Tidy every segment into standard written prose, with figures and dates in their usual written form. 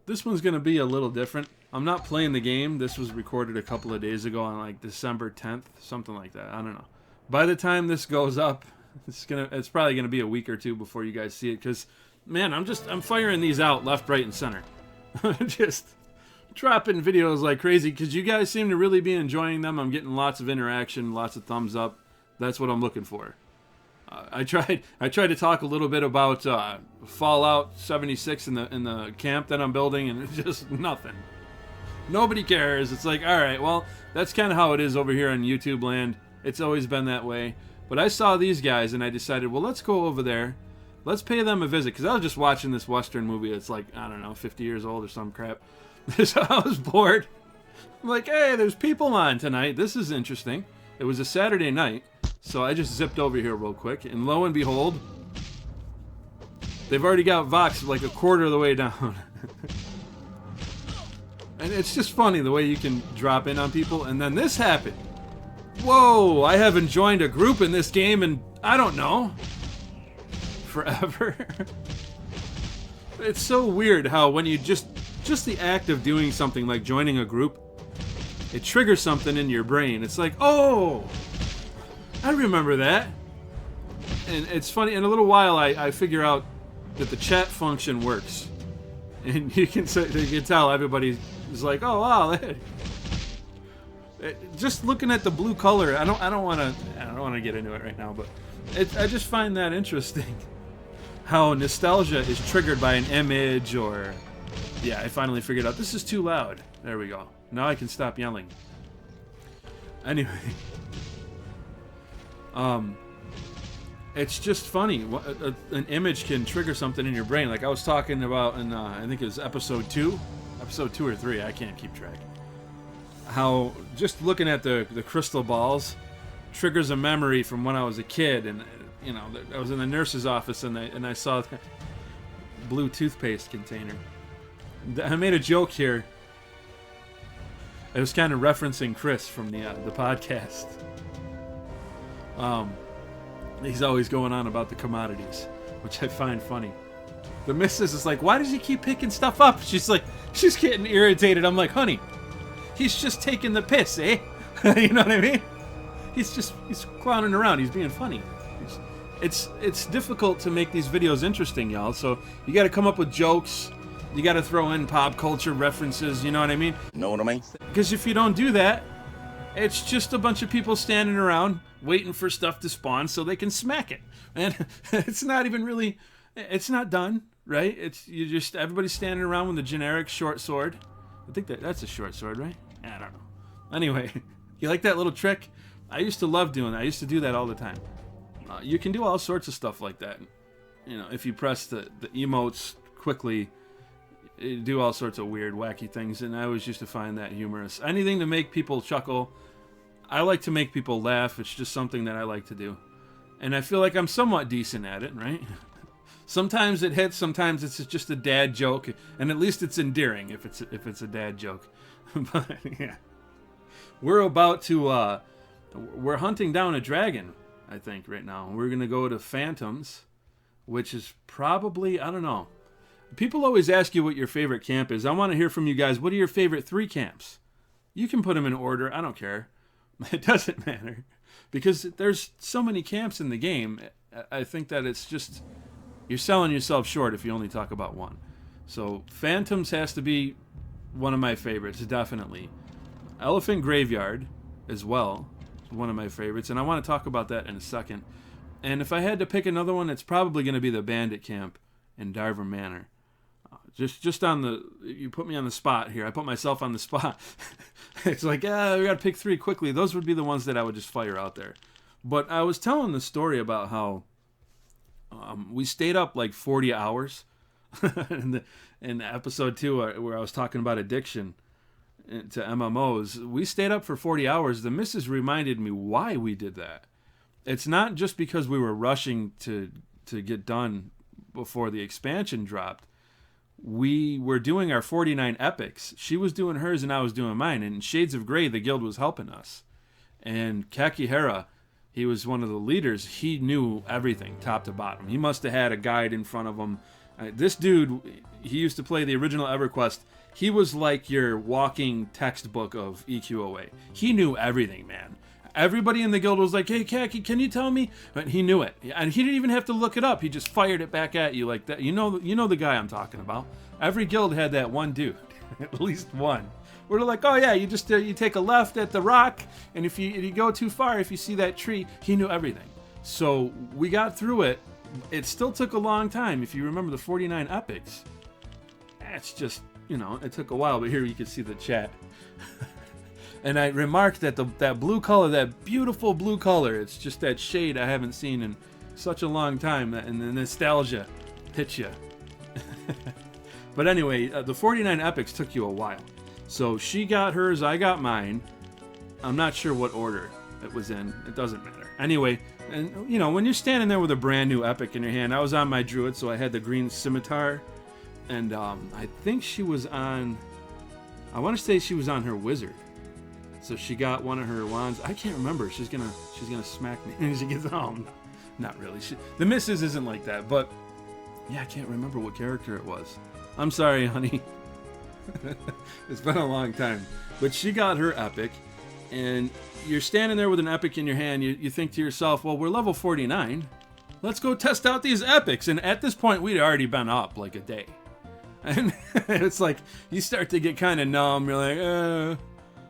This one's going to be a little different. I'm not playing the game. This was recorded a couple of days ago on like December 10th, something like that. I don't know. By the time this goes up, it's probably going to be a week or two before you guys see it, because, man, I'm firing these out left, right, and center. Just dropping videos like crazy, because you guys seem to really be enjoying them. I'm getting lots of interaction, lots of thumbs up. That's what I'm looking for. I tried to talk a little bit about Fallout 76 in the camp that I'm building, and it's just nothing. Nobody cares. It's like, all right, well, that's kind of how it is over here on YouTube land. It's always been that way. But I saw these guys, and I decided, well, let's go over there. Let's pay them a visit, because I was just watching this Western movie that's like, I don't know, 50 years old or some crap. So I was bored. I'm like, hey, there's people on tonight. This is interesting. It was a Saturday night. So I just zipped over here real quick, and lo and behold, they've already got Vox like a quarter of the way down. And it's just funny the way you can drop in on people, and then this happened. Whoa, I haven't joined a group in this game in, I don't know, forever. It's so weird how when you just the act of doing something like joining a group, it triggers something in your brain. It's like, oh, I remember that. And it's funny, in a little while I figure out that the chat function works. And you can tell everybody is like, oh wow, just looking at the blue color, I don't want to get into it right now, but I just find that interesting. How nostalgia is triggered by an image, or yeah, I finally figured out this is too loud. There we go. Now I can stop yelling. Anyway, it's just funny. An image can trigger something in your brain. Like I was talking about in, I think it was episode 2 or 3. I can't keep track. How just looking at the crystal balls triggers a memory from when I was a kid, and you know, I was in the nurse's office and I saw the blue toothpaste container. I made a joke here. I was kind of referencing Chris from the podcast. He's always going on about the commodities, which I find funny. The missus is like, why does he keep picking stuff up? She's getting irritated. I'm like, honey, he's just taking the piss, eh? You know what I mean? He's clowning around. He's being funny. It's difficult to make these videos interesting, y'all. So you got to come up with jokes. You got to throw in pop culture references. You know what I mean? Know what I mean? Because if you don't do that, it's just a bunch of people standing around waiting for stuff to spawn so they can smack it. And it's not even really, it's not done, right? Everybody's standing around with a generic short sword. I think that's a short sword, right? I don't know. Anyway, you like that little trick? I used to love doing that. I used to do that all the time. You can do all sorts of stuff like that. You know, if you press the emotes quickly, you do all sorts of weird, wacky things, and I always used to find that humorous. Anything to make people chuckle. I like to make people laugh. It's just something that I like to do. And I feel like I'm somewhat decent at it, right? Sometimes it hits, sometimes it's just a dad joke, and at least it's endearing if it's a dad joke. But yeah. We're hunting down a dragon, I think, right now. We're going to go to Phantoms, which is probably, I don't know. People always ask you what your favorite camp is. I want to hear from you guys. What are your favorite 3 camps? You can put them in order. I don't care. It doesn't matter. Because there's so many camps in the game. I think that it's just, you're selling yourself short if you only talk about one. So Phantoms has to be one of my favorites, definitely. Elephant Graveyard as well, one of my favorites. And I want to talk about that in a second. And if I had to pick another one, it's probably going to be the Bandit Camp in Darver Manor. Just on you put me on the spot here. I put myself on the spot. It's like, we got to pick 3 quickly. Those would be the ones that I would just fire out there. But I was telling the story about how we stayed up like 40 hours in episode 2 where I was talking about addiction to MMOs. We stayed up for 40 hours. The missus reminded me why we did that. It's not just because we were rushing to get done before the expansion dropped. We were doing our 49 epics. She was doing hers and I was doing mine. And in Shades of Grey, the guild was helping us. And Kakihara, he was one of the leaders. He knew everything, top to bottom. He must have had a guide in front of him This dude, he used to play the original EverQuest. He was like your walking textbook of EQOA. He knew everything, man. Everybody in the guild was like, hey, Khaki, can you tell me? But he knew it. And he didn't even have to look it up. He just fired it back at you like that. You know the guy I'm talking about. Every guild had that one dude. At least one. Where they're like, oh yeah, you just you take a left at the rock, and if you go too far, if you see that tree, he knew everything. So we got through it. It still took a long time. If you remember the 49 epics, it's just, it took a while, but here you can see the chat. And I remarked that that blue color, that beautiful blue color, it's just that shade I haven't seen in such a long time, and the nostalgia hits you. But anyway, the 49 epics took you a while. So she got hers, I got mine. I'm not sure what order it was in. It doesn't matter. Anyway, and when you're standing there with a brand new epic in your hand, I was on my druid, so I had the green scimitar, and I think she was on, I want to say she was on her wizard. So she got one of her wands. I can't remember. She's gonna smack me when she gets home. Not really. The missus isn't like that, but yeah, I can't remember what character it was. I'm sorry, honey. It's been a long time. But she got her epic, and you're standing there with an epic in your hand. You think to yourself, well, we're level 49. Let's go test out these epics. And at this point, we'd already been up like a day. And it's like, you start to get kind of numb. You're like,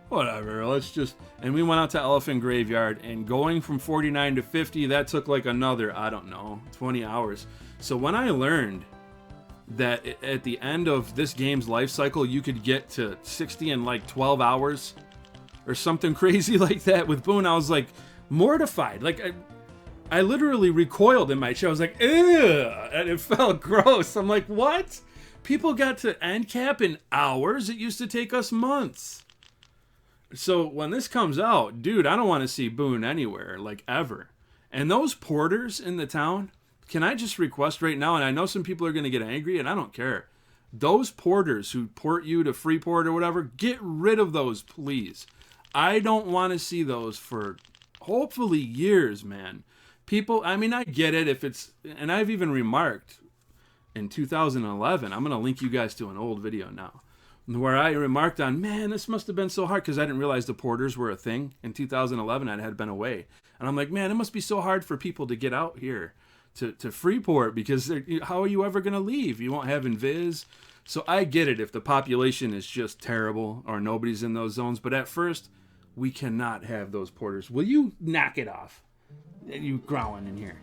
whatever, let's just... And we went out to Elephant Graveyard, and going from 49 to 50, that took like another, I don't know, 20 hours. So when I learned that at the end of this game's life cycle, you could get to 60 in like 12 hours, or something crazy like that with Boone, I was like mortified. Like, I literally recoiled in my chair. I was like, ew, and it felt gross. I'm like, what? People got to end cap in hours? It used to take us months. So when this comes out, dude, I don't want to see Boone anywhere, like ever. And those porters in the town, can I just request right now, and I know some people are going to get angry, and I don't care. Those porters who port you to Freeport or whatever, get rid of those, please. I don't want to see those for hopefully years, man. People, I mean, I get it if it's, and I've even remarked in 2011, I'm going to link you guys to an old video now, where I remarked on, man, this must have been so hard, because I didn't realize the porters were a thing. In 2011, I had been away. And I'm like, man, it must be so hard for people to get out here to Freeport, because how are you ever going to leave? You won't have invis. So I get it if the population is just terrible or nobody's in those zones. But at first, we cannot have those porters. Will you knock it off? You growling in here.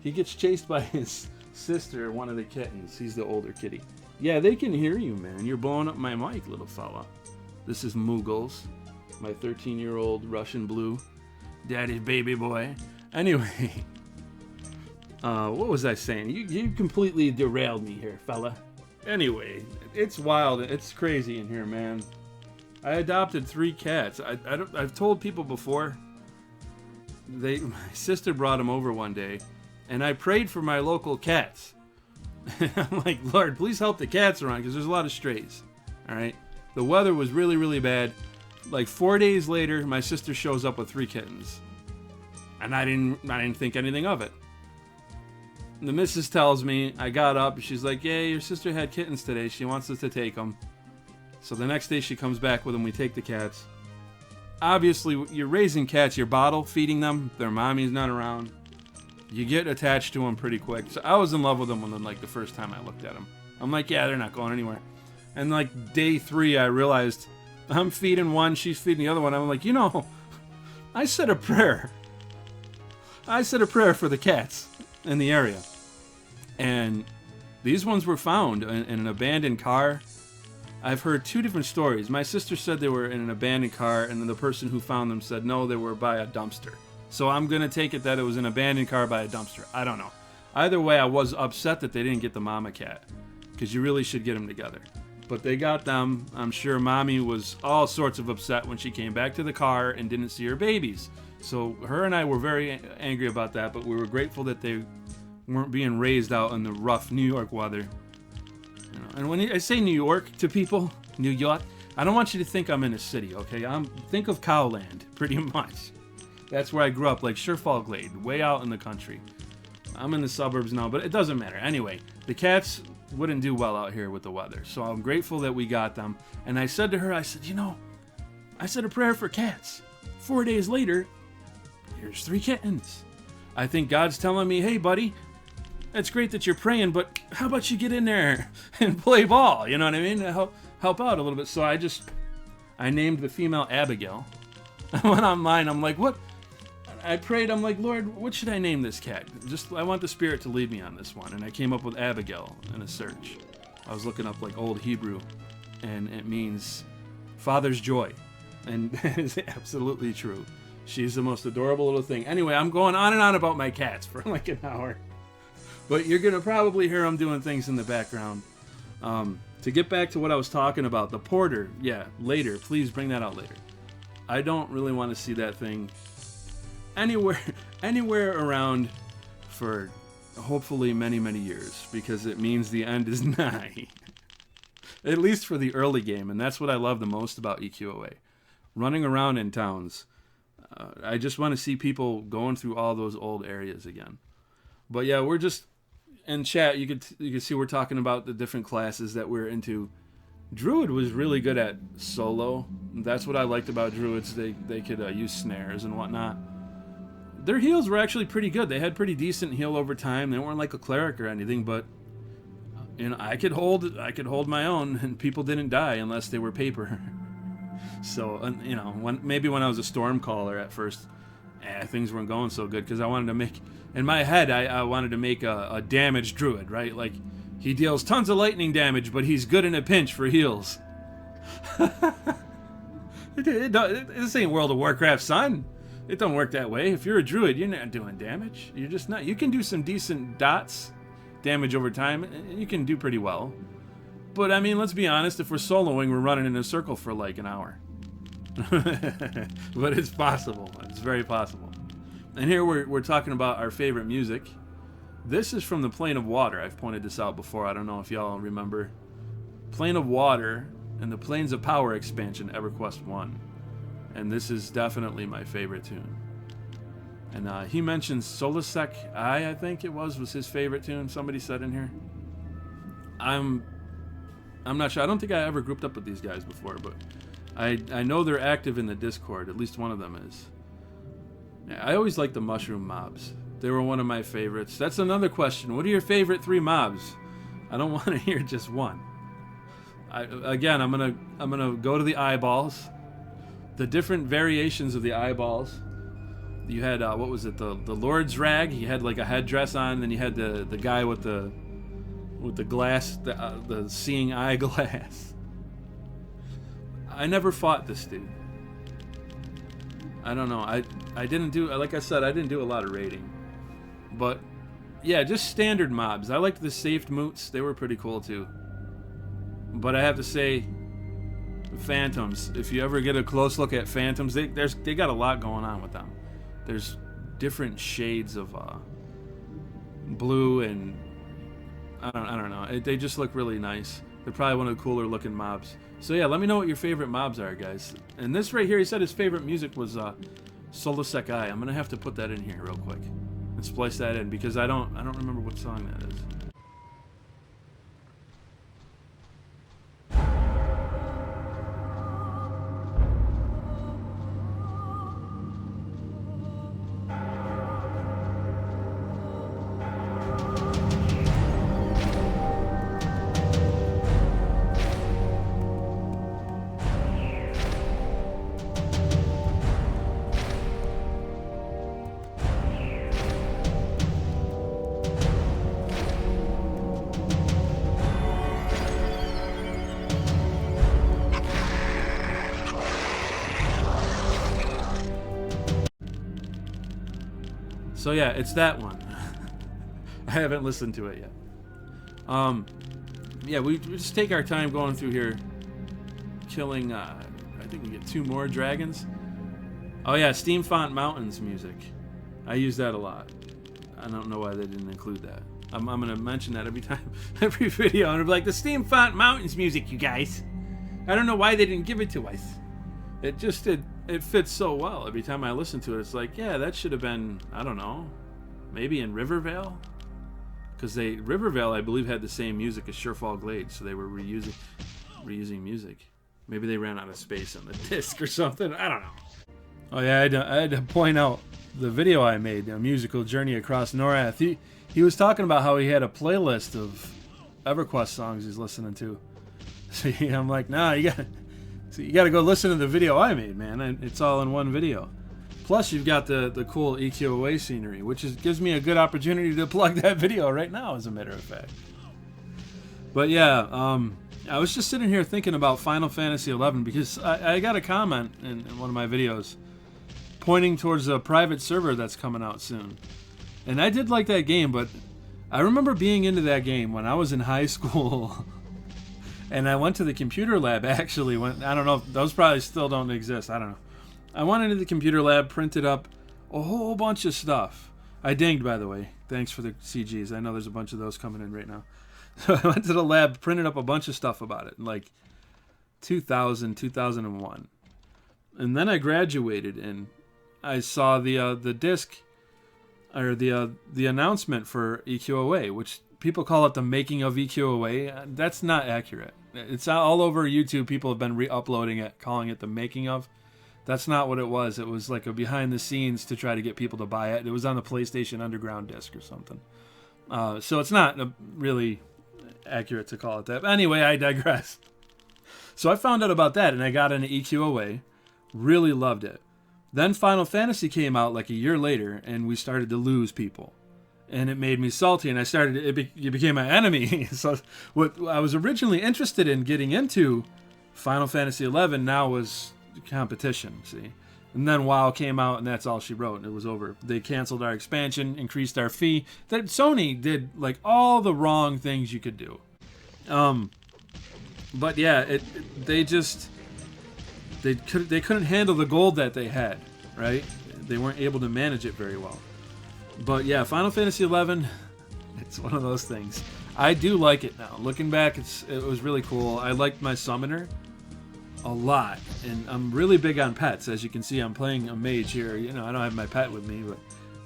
He gets chased by his sister, one of the kittens. He's the older kitty. Yeah, they can hear you, man. You're blowing up my mic, little fella. This is Moogles, my 13-year-old Russian blue, daddy's baby boy. Anyway, what was I saying? You completely derailed me here, fella. Anyway, it's wild. It's crazy in here, man. I adopted 3 cats. I've told people before. My sister brought them over one day, and I prayed for my local cats. I'm like, Lord, please help the cats around, because there's a lot of strays. All right. The weather was really, really bad. Like 4 days later, my sister shows up with 3 kittens, and I didn't think anything of it. The missus tells me, I got up, she's like, yeah, your sister had kittens today. She wants us to take them. So the next day she comes back with them. We take the cats. Obviously, you're raising cats. You're bottle feeding them. Their mommy's not around. You get attached to them pretty quick. So I was in love with them when, like, the first time I looked at them. I'm like, yeah, they're not going anywhere. And like day 3, I realized I'm feeding one, she's feeding the other one. I'm like, I said a prayer. I said a prayer for the cats in the area. And these ones were found in an abandoned car. I've heard 2 different stories. My sister said they were in an abandoned car, and then the person who found them said, no, they were by a dumpster. So I'm going to take it that it was an abandoned car by a dumpster. I don't know. Either way, I was upset that they didn't get the mama cat, because you really should get them together. But they got them. I'm sure mommy was all sorts of upset when she came back to the car and didn't see her babies. So her and I were very angry about that, but we were grateful that they weren't being raised out in the rough New York weather. And when I say New York to people, New York, I don't want you to think I'm in a city, okay? Think of Cowland, pretty much. That's where I grew up, like Sherfall Glade, way out in the country. I'm in the suburbs now, but it doesn't matter. Anyway, the cats wouldn't do well out here with the weather. So I'm grateful that we got them. And I said to her, I said, I said a prayer for cats. 4 days later, here's 3 kittens. I think God's telling me, hey, buddy, it's great that you're praying, but how about you get in there and play ball? You know what I mean? Help out a little bit. So I named the female Abigail. I went online. I'm like, what? I prayed. I'm like, Lord, what should I name this cat? I want the Spirit to lead me on this one. And I came up with Abigail in a search. I was looking up like old Hebrew, and it means Father's joy. And that is absolutely true. She's the most adorable little thing. Anyway, I'm going on and on about my cats for like an hour. But you're going to probably hear them doing things in the background. To get back to what I was talking about, the porter, yeah, later. Please bring that out later. I don't really want to see that thing anywhere around for hopefully many, many years, because it means the end is nigh. At least for the early game, and that's what I love the most about EQOA. Running around in towns. I just want to see people going through all those old areas again. But yeah, we're just in chat. You could see we're talking about the different classes that we're into. Druid was really good at solo. That's what I liked about Druids. They could use snares and whatnot. Their heals were actually pretty good. They had pretty decent heal over time. They weren't like a cleric or anything, but I could hold my own, and people didn't die unless they were paper. So maybe when I was a storm caller at first, things weren't going so good because I wanted to make, in my head, I wanted to make a damaged druid, right? Like, he deals tons of lightning damage, but he's good in a pinch for heals. This ain't World of Warcraft, son. It don't work that way. If you're a druid, you're not doing damage. You're just not. You can do some decent dots damage over time, and you can do pretty well. But I mean, let's be honest, if we're soloing, we're running in a circle for like an hour. But it's possible. It's very possible. And here we're talking about our favorite music. This is from the Plane of Water. I've pointed this out before. I don't know if y'all remember. Plane of Water and the Planes of Power expansion, EverQuest 1. And this is definitely my favorite tune. And he mentions Solasek I think it was his favorite tune. Somebody said in here. I'm not sure. I don't think I ever grouped up with these guys before, but I know they're active in the Discord. At least one of them is. Yeah, I always like the mushroom mobs. They were one of my favorites. That's another question. What are your favorite 3 mobs? I don't want to hear just one. I'm gonna go to the eyeballs. The different variations of the eyeballs. You had what was it? The Lord's Rag. He had like a headdress on. And then you had the guy with the glass, the seeing eye glass. I never fought this dude. I don't know. I didn't do, like I said, I didn't do a lot of raiding. But yeah, just standard mobs. I liked the saved moots. They were pretty cool too. But I have to say, Phantoms. If you ever get a close look at Phantoms, they got a lot going on with them. There's different shades of blue, and I don't know. They just look really nice. They're probably one of the cooler looking mobs. So yeah, let me know what your favorite mobs are, guys. And this right here, he said his favorite music was Solasek I. I'm gonna have to put that in here real quick and splice that in because I don't remember what song that is. So yeah, it's that one. I haven't listened to it yet. Yeah, we just take our time going through here, killing. I think we get 2 more dragons. Oh yeah, Steamfont Mountains music. I use that a lot. I don't know why they didn't include that. I'm gonna mention that every time, every video, and I'm like, the Steamfont Mountains music, you guys. I don't know why they didn't give it to us. It fits so well. Every time I listen to it, it's like, yeah, that should have been, I don't know, maybe in Rivervale? because Rivervale, I believe, had the same music as Surefall Glade, so they were reusing music. Maybe they ran out of space on the disc or something. I don't know. Oh yeah, I had to point out the video I made, A Musical Journey Across Norath. He was talking about how he had a playlist of EverQuest songs he's listening to. So I'm like, nah, you got to go listen to the video I made, man. It's all in one video. Plus, you've got the cool EQOA scenery, which gives me a good opportunity to plug that video right now, as a matter of fact. But yeah, I was just sitting here thinking about Final Fantasy XI because I got a comment in one of my videos pointing towards a private server that's coming out soon. And I did like that game, but I remember being into that game when I was in high school. And I went to the computer lab, actually. I don't know, if those probably still don't exist. I don't know. I went into the computer lab, printed up a whole bunch of stuff. I dinged, by the way. Thanks for the CGs. I know there's a bunch of those coming in right now. So I went to the lab, printed up a bunch of stuff about it in like 2000, 2001. And then I graduated, and I saw the disc, or the announcement for EQOA, which people call it the making of EQOA. That's not accurate. It's all over YouTube. People have been re-uploading it, calling it the making of. That's not what it was. It was like a behind the scenes to try to get people to buy it. It was on the PlayStation Underground disc or something. So it's not really accurate to call it that. But anyway, I digress. So I found out about that, and I got into EQOA. Really loved it. Then Final Fantasy came out like a year later, and we started to lose people. And it made me salty, and it became my enemy. So what I was originally interested in getting into Final Fantasy XI now was competition, see? And then WoW came out, and that's all she wrote, and it was over. They canceled our expansion, increased our fee. That Sony did like all the wrong things you could do. But yeah, they couldn't handle the gold that they had, right? They weren't able to manage it very well. But yeah, Final Fantasy XI, it's one of those things. I do like it now. Looking back, it was really cool. I liked my summoner a lot, and I'm really big on pets. As you can see, I'm playing a mage here. You know, I don't have my pet with me, but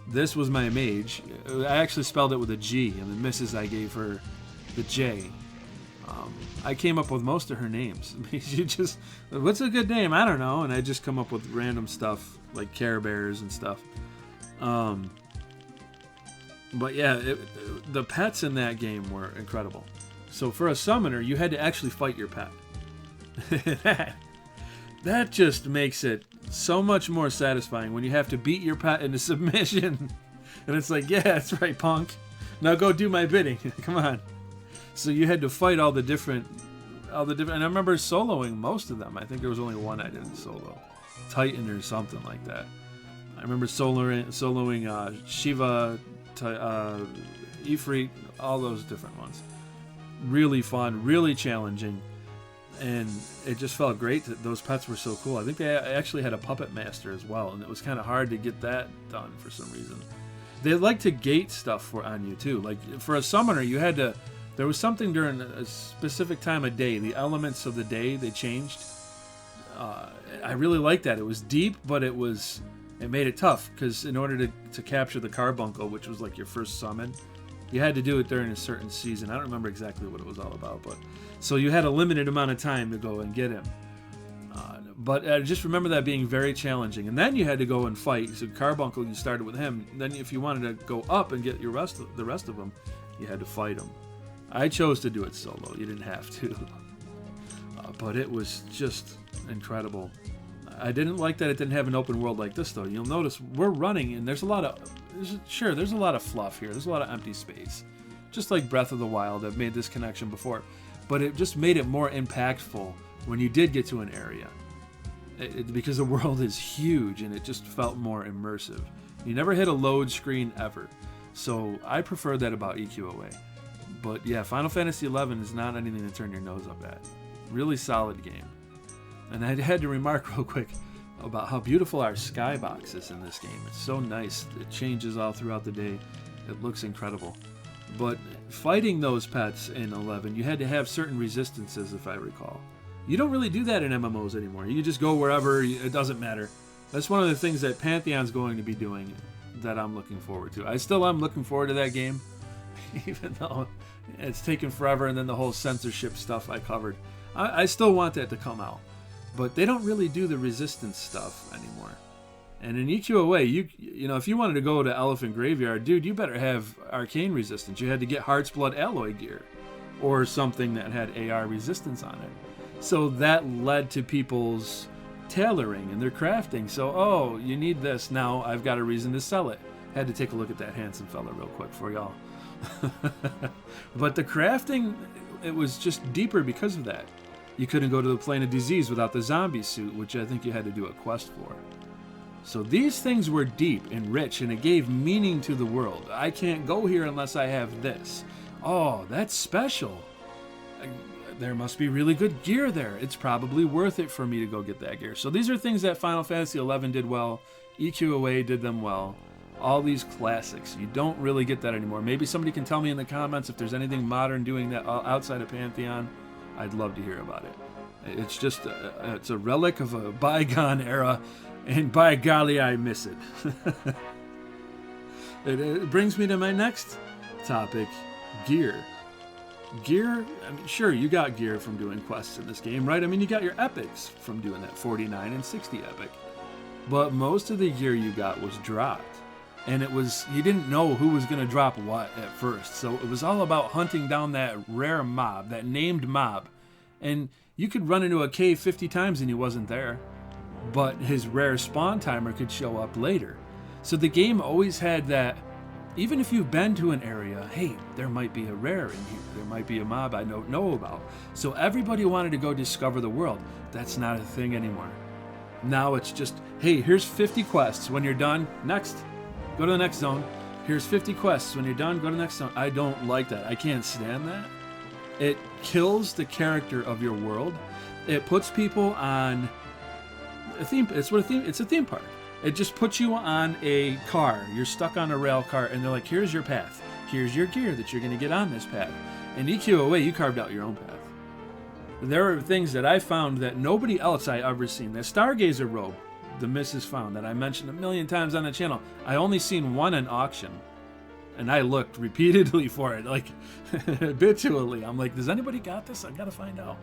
this was my mage. I actually spelled it with a G, and the missus I gave her the J. I came up with most of her names. She just, what's a good name? I don't know, and I just come up with random stuff like Care Bears and stuff. But yeah, the pets in that game were incredible. So for a summoner, you had to actually fight your pet. that just makes it so much more satisfying when you have to beat your pet into submission. And it's like, yeah, that's right, punk. Now go do my bidding. Come on. So you had to fight all the different, and I remember soloing most of them. I think there was only one I didn't solo, Titan or something like that. I remember soloing Shiva, Ifrit, all those different ones. Really fun, really challenging, and it just felt great that those pets were so cool. I think they actually had a puppet master as well, and it was kind of hard to get that done for some reason. They like to gate stuff on you too. Like for a summoner, you had to. There was something during a specific time of day. The elements of the day, they changed. I really liked that. It was deep, but it made it tough, because in order to capture the carbuncle, which was like your first summon, you had to do it during a certain season. I don't remember exactly what it was all about, but so you had a limited amount of time to go and get him. But I just remember that being very challenging. And then you had to go and fight. So carbuncle, you started with him. Then if you wanted to go up and get the rest of them, you had to fight him. I chose to do it solo. You didn't have to. But it was just incredible. I didn't like that it didn't have an open world like this, though. You'll notice we're running, and there's a lot of fluff here. There's a lot of empty space. Just like Breath of the Wild, I've made this connection before. But it just made it more impactful when you did get to an area. Because the world is huge, and it just felt more immersive. You never hit a load screen ever. So I prefer that about EQOA. But yeah, Final Fantasy XI is not anything to turn your nose up at. Really solid game. And I had to remark real quick about how beautiful our skybox is in this game. It's so nice. It changes all throughout the day. It looks incredible. But fighting those pets in 11, you had to have certain resistances, if I recall. You don't really do that in MMOs anymore. You just go wherever. It doesn't matter. That's one of the things that Pantheon's going to be doing that I'm looking forward to. I still am looking forward to that game. even though it's taken forever, and then the whole censorship stuff I covered. I still want that to come out, but they don't really do the resistance stuff anymore. And in EQOA, you know, if you wanted to go to Elephant Graveyard, dude, you better have arcane resistance. You had to get Heart's Blood alloy gear or something that had AR resistance on it. So that led to people's tailoring and their crafting. So, oh, you need this. Now I've got a reason to sell it. Had to take a look at that handsome fella real quick for y'all. But the crafting, it was just deeper because of that. You couldn't go to the Plane of Disease without the zombie suit, which I think you had to do a quest for. So these things were deep and rich, and it gave meaning to the world. I can't go here unless I have this. Oh, that's special. There must be really good gear there. It's probably worth it for me to go get that gear. So these are things that Final Fantasy XI did well. EQOA did them well. All these classics. You don't really get that anymore. Maybe somebody can tell me in the comments if there's anything modern doing that outside of Pantheon. I'd love to hear about it. It's just it's a relic of a bygone era, and by golly, I miss it. It brings me to my next topic, gear. Gear, I mean, sure, you got gear from doing quests in this game, right? I mean, you got your epics from doing that 49 and 60 epic. But most of the gear you got was dropped. And it was, you didn't know who was going to drop what at first. So it was all about hunting down that rare mob, that named mob. And you could run into a cave 50 times and he wasn't there. But his rare spawn timer could show up later. So the game always had that, even if you've been to an area, hey, there might be a rare in here. There might be a mob I don't know about. So everybody wanted to go discover the world. That's not a thing anymore. Now it's just, hey, here's 50 quests. When you're done, next. Go to the next zone. Here's 50 quests. When you're done, go to the next zone. I don't like that. I can't stand that. It kills the character of your world. It puts people on a theme. It's a theme park. It just puts you on a car. You're stuck on a rail car, and they're like, here's your path. Here's your gear that you're going to get on this path. In EQOA, you carved out your own path. There are things that I found that nobody else I ever seen. The Stargazer robe, the missus found, that I mentioned a million times on the channel. I only seen one in auction, and I looked repeatedly for it, like habitually. I'm like, does anybody got this? I gotta find out.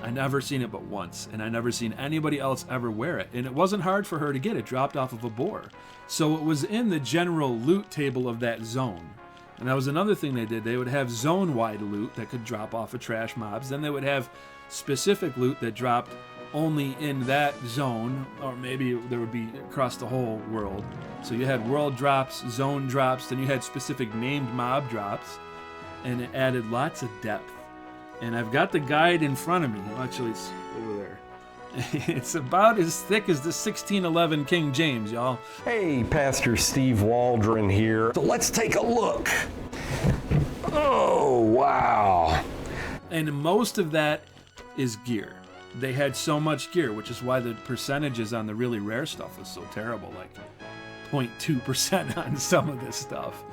I never seen it but once, and I never seen anybody else ever wear it. And it wasn't hard for her to get it dropped off of a boar. So it was in the general loot table of that zone. And that was another thing they did. They would have zone-wide loot that could drop off of trash mobs. Then they would have specific loot that dropped only in that zone, or maybe there would be across the whole world. So you had world drops, zone drops, then you had specific named mob drops, and it added lots of depth. And I've got the guide in front of me. Actually, it's over there. It's about as thick as the 1611 King James, y'all. Hey, Pastor Steve Waldron here. So let's take a look. Oh, wow. And most of that is gear. They had so much gear, which is why the percentages on the really rare stuff was so terrible, like 0.2% on some of this stuff.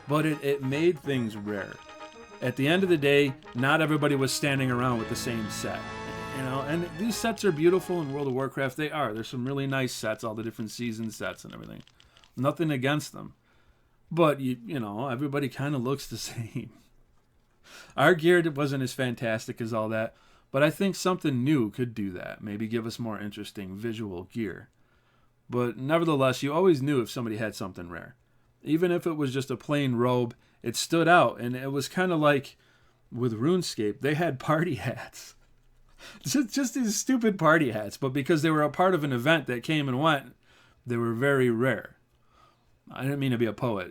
But it made things rare. At the end of the day, not everybody was standing around with the same set. You know, and these sets are beautiful in World of Warcraft. They are. There's some really nice sets, all the different season sets and everything. Nothing against them. But, you know, everybody kind of looks the same. Our gear wasn't as fantastic as all that, but I think something new could do that. Maybe give us more interesting visual gear. But nevertheless, you always knew if somebody had something rare. Even if it was just a plain robe, it stood out. And it was kind of like with RuneScape, they had party hats. Just these stupid party hats, but because they were a part of an event that came and went, they were very rare. I didn't mean to be a poet.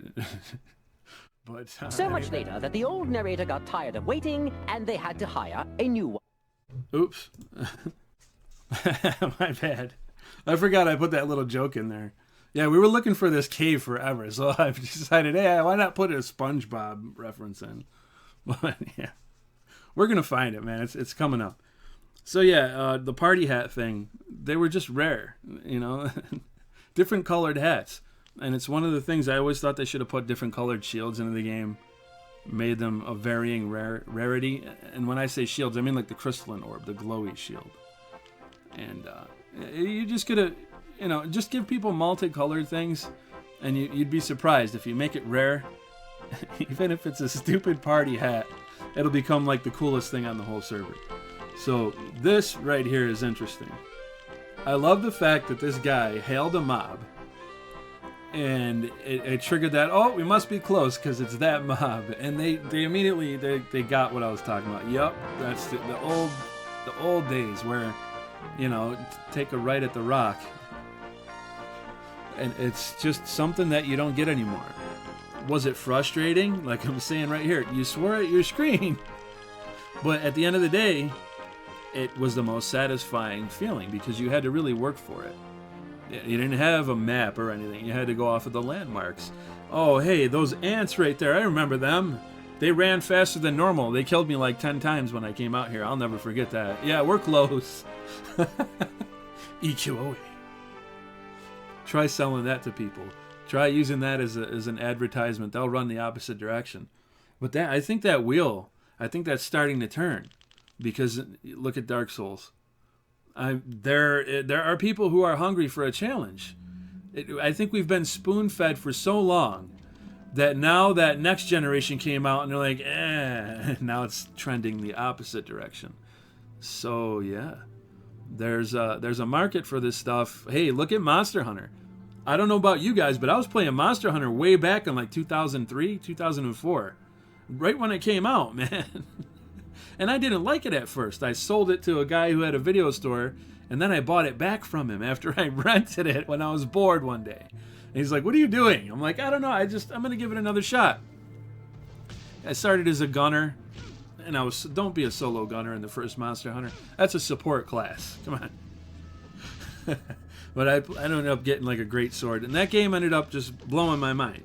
But so much later that the old narrator got tired of waiting and they had to hire a new one. Oops. My bad. I forgot I put that little joke in there. Yeah, we were looking for this cave forever, so I've decided, hey, why not put a SpongeBob reference in? But yeah, we're going to find it, man. It's coming up. So yeah, the party hat thing, they were just rare, you know, different colored hats. And it's one of the things I always thought they should have put different colored shields into the game, made them of varying rarity. And when I say shields, I mean like the crystalline orb, the glowy shield. And you just gotta, you know, just give people multicolored things, and you'd be surprised if you make it rare Even if it's a stupid party hat, it'll become like the coolest thing on the whole server. So this right here is interesting. I love the fact that this guy hailed a mob, and it triggered that, oh, we must be close because it's that mob. And they immediately they got what I was talking about. Yup, that's the old days where, you know, take a right at the rock. And it's just something that you don't get anymore. Was it frustrating? Like I'm saying right here, you swore at your screen. But at the end of the day, it was the most satisfying feeling because you had to really work for it. You didn't have a map or anything. You had to go off of the landmarks. Oh, hey, those ants right there, I remember them. They ran faster than normal. They killed me like 10 times when I came out here. I'll never forget that. Yeah, we're close. EQOA. Try selling that to people. Try using that as an advertisement. They'll run the opposite direction. But I think that wheel, I think that's starting to turn. Because look at Dark Souls. There are people who are hungry for a challenge. I think we've been spoon-fed for so long that now that next generation came out and they're like, now it's trending the opposite direction. So yeah, there's a market for this stuff. Hey, look at Monster Hunter. I don't know about you guys, but I was playing Monster Hunter way back in like 2003, 2004, right when it came out, man. And I didn't like it at first. I sold it to a guy who had a video store, and then I bought it back from him after I rented it when I was bored one day. And he's like, what are you doing? I'm like, I don't know. I'm going to give it another shot. I started as a gunner, and don't be a solo gunner in the first Monster Hunter. That's a support class. Come on. But I ended up getting like a great sword, and that game ended up just blowing my mind.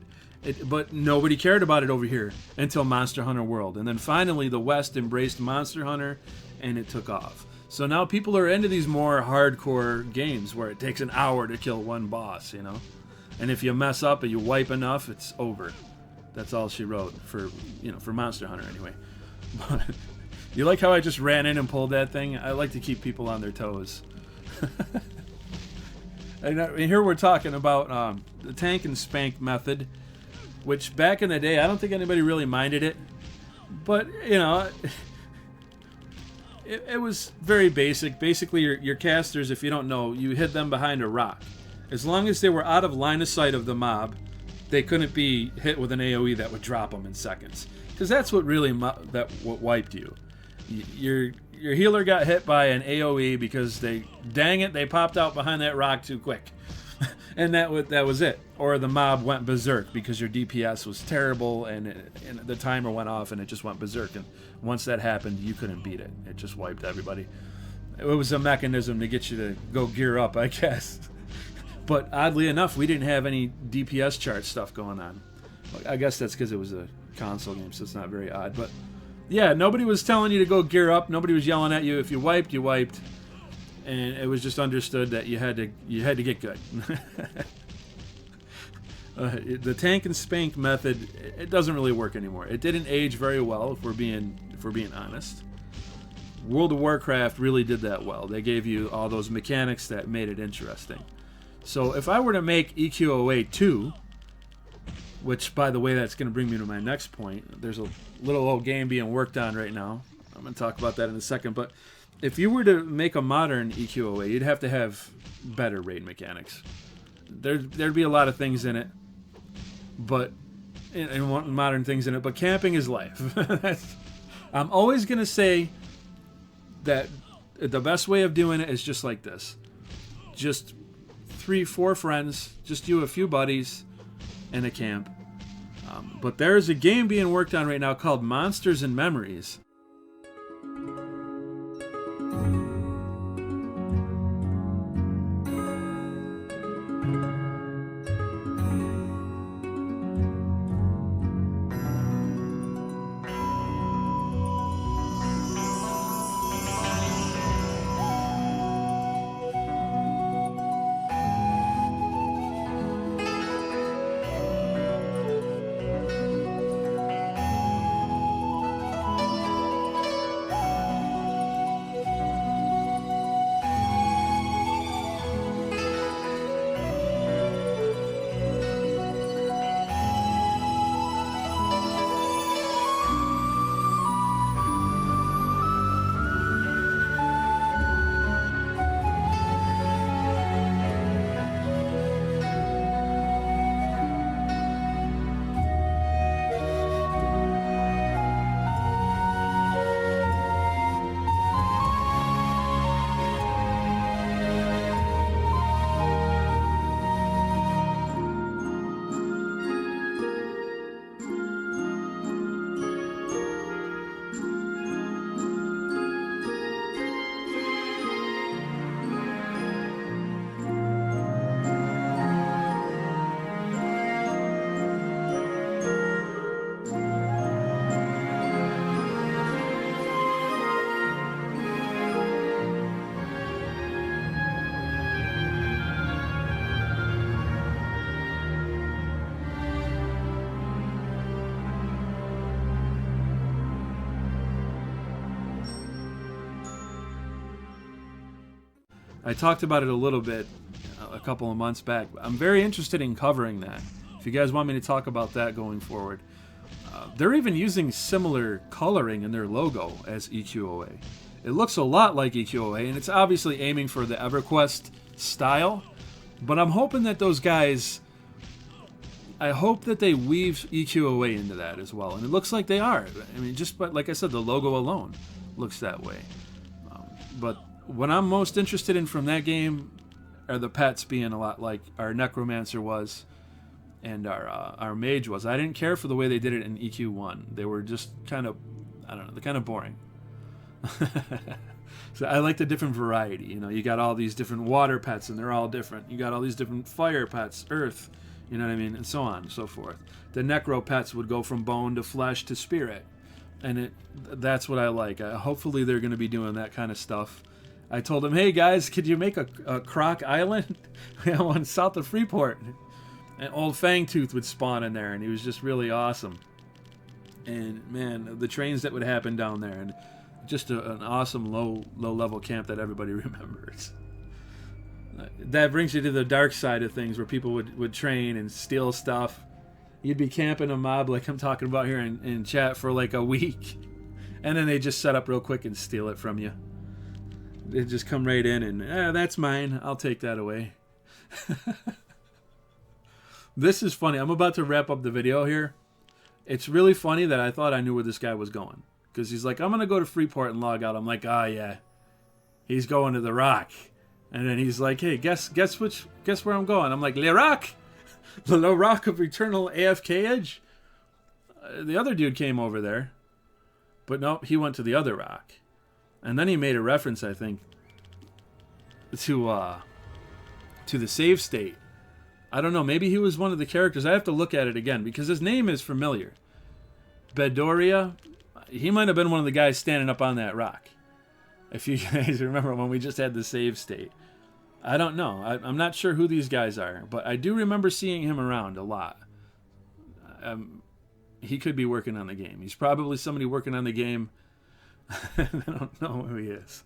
But nobody cared about it over here until Monster Hunter World. And then finally the West embraced Monster Hunter and it took off. So now people are into these more hardcore games where it takes an hour to kill one boss, you know. And if you mess up and you wipe enough, it's over. That's all she wrote for Monster Hunter anyway. But you like how I just ran in and pulled that thing? I like to keep people on their toes. And here we're talking about the tank and spank method, which back in the day, I don't think anybody really minded it. But, you know, it was very basic. Basically, your casters, if you don't know, you hid them behind a rock. As long as they were out of line of sight of the mob, they couldn't be hit with an AoE that would drop them in seconds. Because that's what really what wiped you. Your healer got hit by an AoE because they popped out behind that rock too quick. And that was it. Or the mob went berserk because your DPS was terrible and the timer went off and it just went berserk. And once that happened, you couldn't beat it. It just wiped everybody. It was a mechanism to get you to go gear up, I guess. But oddly enough, we didn't have any DPS chart stuff going on. I guess that's because it was a console game, so it's not very odd. But yeah, nobody was telling you to go gear up. Nobody was yelling at you. If you wiped, you wiped. And it was just understood that you had to get good. The tank and spank method, it doesn't really work anymore. It didn't age very well, if we're being honest. World of Warcraft really did that well. They gave you all those mechanics that made it interesting. So if I were to make EQOA 2, which, by the way, that's going to bring me to my next point. There's a little old game being worked on right now. I'm going to talk about that in a second. But if you were to make a modern EQOA, you'd have to have better raid mechanics. There'd be a lot of things in it, but and modern things in it. But camping is life. I'm always going to say that the best way of doing it is just like this. Just 3-4 friends, just you, a few buddies, and a camp. But there's a game being worked on right now called Monsters and Memories. I talked about it a little bit a couple of months back. I'm very interested in covering that. If you guys want me to talk about that going forward. They're even using similar coloring in their logo as EQOA. It looks a lot like EQOA, and it's obviously aiming for the EverQuest style. But I'm hoping that those guys, I hope that they weave EQOA into that as well. And it looks like they are. I mean, just but like I said, the logo alone looks that way. But what I'm most interested in from that game are the pets being a lot like our Necromancer was and our Mage was. I didn't care for the way they did it in EQ1. They were just kind of, I don't know, they're kind of boring. So I like the different variety. You know, you got all these different water pets, and they're all different. You got all these different fire pets, earth, you know what I mean, and so on and so forth. The necro pets would go from bone to flesh to spirit, and that's what I like. Hopefully they're going to be doing that kind of stuff. I told them, hey guys, could you make a croc island on south of Freeport? And old Fangtooth would spawn in there, and he was just really awesome. And man, the trains that would happen down there, and just an awesome low level camp that everybody remembers. That brings you to the dark side of things, where people would train and steal stuff. You'd be camping a mob like I'm talking about here in chat for like a week, and then they just set up real quick and steal it from you. They just come right in and, that's mine, I'll take that away. This is funny. I'm about to wrap up the video here. It's really funny that I thought I knew where this guy was going. Because he's like, I'm going to go to Freeport and log out. I'm like, yeah. He's going to the Rock. And then he's like, hey, guess where I'm going? I'm like, Le Rock? The Rock of Eternal AFK-age? The other dude came over there. But no, he went to the other rock. And then he made a reference, I think, to the save state. I don't know, maybe he was one of the characters. I have to look at it again, because his name is familiar. Bedoria, he might have been one of the guys standing up on that rock. If you guys remember when we just had the save state. I don't know. I'm not sure who these guys are, but I do remember seeing him around a lot. He could be working on the game. He's probably somebody working on the game. I don't know who he is.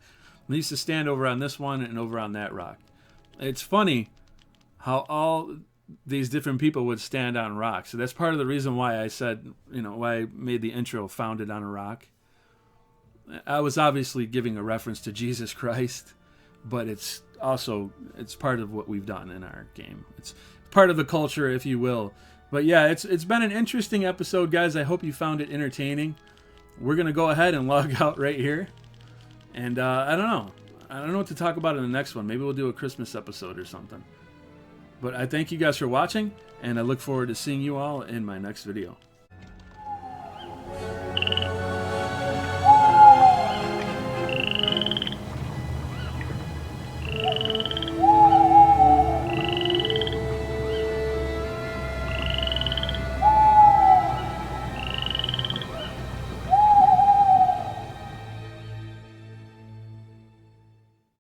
He used to stand over on this one and over on that rock. It's funny how all these different people would stand on rocks. So that's part of the reason why I said, why I made the intro founded on a rock. I was obviously giving a reference to Jesus Christ, but it's part of what we've done in our game. It's part of the culture, if you will. But yeah, it's been an interesting episode, guys. I hope you found it entertaining. We're going to go ahead and log out right here. And I don't know. I don't know what to talk about in the next one. Maybe we'll do a Christmas episode or something. But I thank you guys for watching, and I look forward to seeing you all in my next video.